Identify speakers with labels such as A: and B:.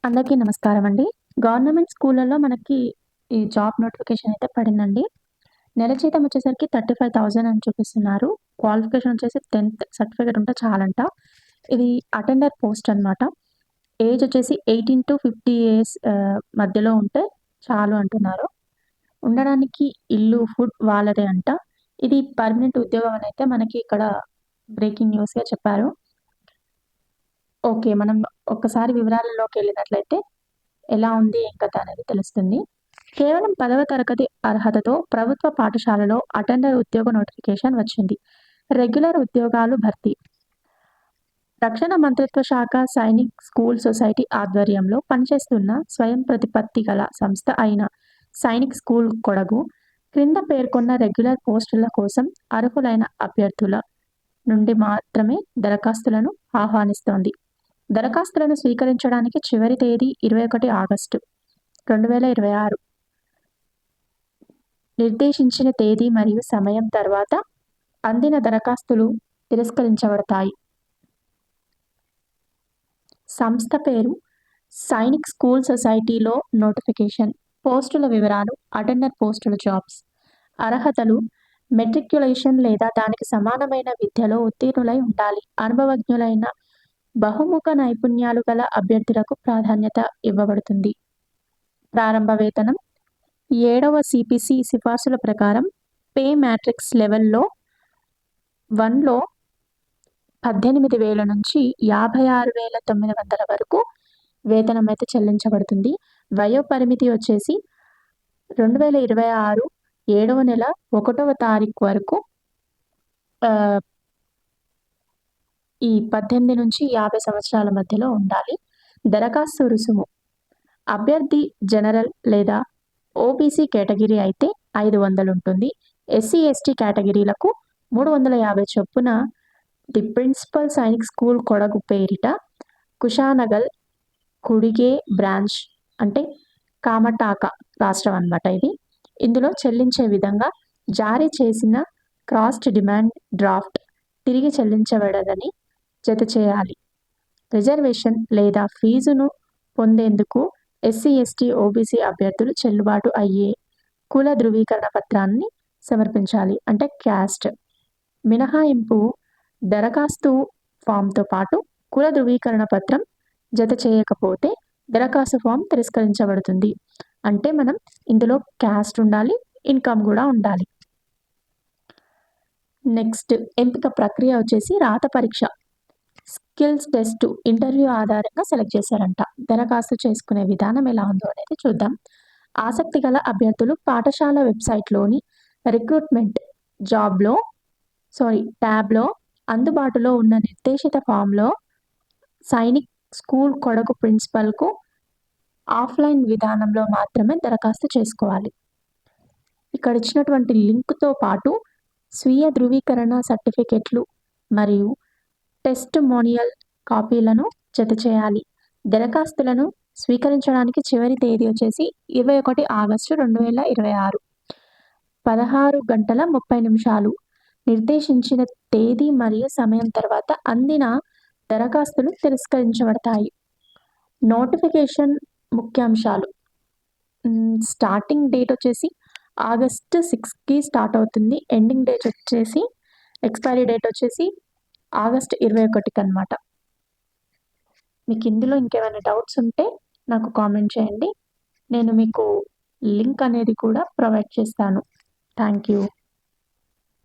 A: అందరికీ నమస్కారం అండి. గవర్నమెంట్ స్కూళ్ళలో మనకి ఈ జాబ్ నోటిఫికేషన్ అయితే పడిందండి. నెల జీతం వచ్చేసరికి 35,000 అని చూపిస్తున్నారు. క్వాలిఫికేషన్ వచ్చేసి 10థ్ సర్టిఫికేట్ ఉంటే చాలంట. ఇది అటెండర్ పోస్ట్ అనమాట. ఏజ్ వచ్చేసి 18-50 ఇయర్స్ మధ్యలో ఉంటే చాలు అంటున్నారు. ఉండడానికి ఇల్లు, ఫుడ్ వాళ్ళదే అంట. ఇది పర్మనెంట్ ఉద్యోగం అని అయితే మనకి ఇక్కడ బ్రేకింగ్ న్యూస్‌గా చెప్పారు. ఓకే. మనం ఒక్కసారి వివరాలలోకెళ్ళినట్లయితే ఎలా ఉంది ఏం కథ అనేది తెలుస్తుంది. కేవలం 10వ తరగతి అర్హతతో ప్రభుత్వ పాఠశాలలో అటెండర్ ఉద్యోగ నోటిఫికేషన్ వచ్చింది. రెగ్యులర్ ఉద్యోగాలు భర్తీ. రక్షణ మంత్రిత్వ శాఖ సైనిక్ స్కూల్ సొసైటీ ఆధ్వర్యంలో పనిచేస్తున్న స్వయం ప్రతిపత్తి గల సంస్థ అయిన సైనిక్ స్కూల్ కొడగు క్రింద పేర్కొన్న రెగ్యులర్ పోస్టుల కోసం అర్హులైన అభ్యర్థుల నుండి మాత్రమే దరఖాస్తులను ఆహ్వానిస్తోంది. దరఖాస్తులను స్వీకరించడానికి చివరి తేదీ 21 ఆగస్టు 2026. నిర్దేశించిన తేదీ మరియు సమయం తర్వాత అందిన దరఖాస్తులు తిరస్కరించబడతాయి. సంస్థ పేరు సైనిక్ స్కూల్ సొసైటీలో నోటిఫికేషన్. పోస్టుల వివరాలు అటెండర్ పోస్టుల జాబ్స్. అర్హతలు మెట్రిక్యులేషన్ లేదా దానికి సమానమైన విద్యలో ఉత్తీర్ణులై ఉండాలి. అనుభవజ్ఞులైన బహుముఖ నైపుణ్యాలు గల అభ్యర్థులకు ప్రాధాన్యత ఇవ్వబడుతుంది. ప్రారంభ వేతనం 7వ సిపిసి సిఫార్సుల ప్రకారం పే మ్యాట్రిక్స్ లెవెల్లో 1లో 18,000 నుంచి 56,900 వరకు వేతనం అయితే చెల్లించబడుతుంది. వయో పరిమితి వచ్చేసి 2026 7వ నెల 1వ తారీఖు వరకు ఈ 18 నుంచి 50 సంవత్సరాల మధ్యలో ఉండాలి. దరఖాస్తు రుసుము అభ్యర్థి జనరల్ లేదా ఓబీసీ కేటగిరీ అయితే 500 ఉంటుంది. ఎస్సీ, ఎస్టీ కేటగిరీలకు 350 చొప్పున the principal Sainik School Kodagu పేరిట కుషానగల్ కుడిగే బ్రాంచ్ అంటే కామటాక రాష్ట్రం అన్నమాట ఇది. ఇందులో చెల్లించే విధంగా జారీ చేసిన క్రాస్డ్ డిమాండ్ డ్రాఫ్ట్ తిరిగి చెల్లించబడదని జత చేయాలి. రిజర్వేషన్ లేదా ఫీజును పొందేందుకు ఎస్సీ, ఎస్టీ, ఓబీసీ అభ్యర్థులు చెల్లుబాటు అయ్యే కుల ధృవీకరణ పత్రాన్ని సమర్పించాలి. అంటే క్యాస్ట్ మినహాయింపు దరఖాస్తు ఫామ్తో పాటు కుల ధృవీకరణ పత్రం జత చేయకపోతే దరఖాస్తు ఫామ్ తిరస్కరించబడుతుంది. అంటే మనం ఇందులో క్యాస్ట్ ఉండాలి, ఇన్కమ్ కూడా ఉండాలి. నెక్స్ట్ ఎంపిక ప్రక్రియ వచ్చేసి రాత పరీక్ష, స్కిల్స్ టెస్ట్, ఇంటర్వ్యూ ఆధారంగా సెలెక్ట్ చేశారంట. దరఖాస్తు చేసుకునే విధానం ఎలా ఉందో అనేది చూద్దాం. ఆసక్తి గల అభ్యర్థులు పాఠశాల వెబ్సైట్లోని రిక్రూట్మెంట్ ట్యాబ్లో అందుబాటులో ఉన్న నిర్దేశిత ఫామ్లో సైనిక్ స్కూల్ కొడగు ప్రిన్సిపల్కు ఆఫ్లైన్ విధానంలో మాత్రమే దరఖాస్తు చేసుకోవాలి. ఇక్కడ ఇచ్చినటువంటి లింక్తో పాటు స్వీయ ధృవీకరణ సర్టిఫికెట్లు మరియు టెస్టిమోనియల్ కాపీలను జత చేయాలి. దరఖాస్తులను స్వీకరించడానికి చివరి తేదీ వచ్చేసి 21 ఆగస్టు 2026 16:30 నిర్దేశించిన తేదీ మరియు సమయం తర్వాత అందిన దరఖాస్తులు తిరస్కరించబడతాయి. నోటిఫికేషన్ ముఖ్యాంశాలు. స్టార్టింగ్ డేట్ వచ్చేసి ఆగస్టు 6కి స్టార్ట్ అవుతుంది. ఎండింగ్ డేట్ వచ్చేసి ఎక్స్పైరీ డేట్ వచ్చేసి ఆగస్టు 21కి అనమాట. మీకు ఇందులో ఇంకేమైనా డౌట్స్ ఉంటే నాకు కామెంట్ చేయండి. నేను మీకు లింక్ అనేది కూడా ప్రొవైడ్ చేస్తాను. Thank you.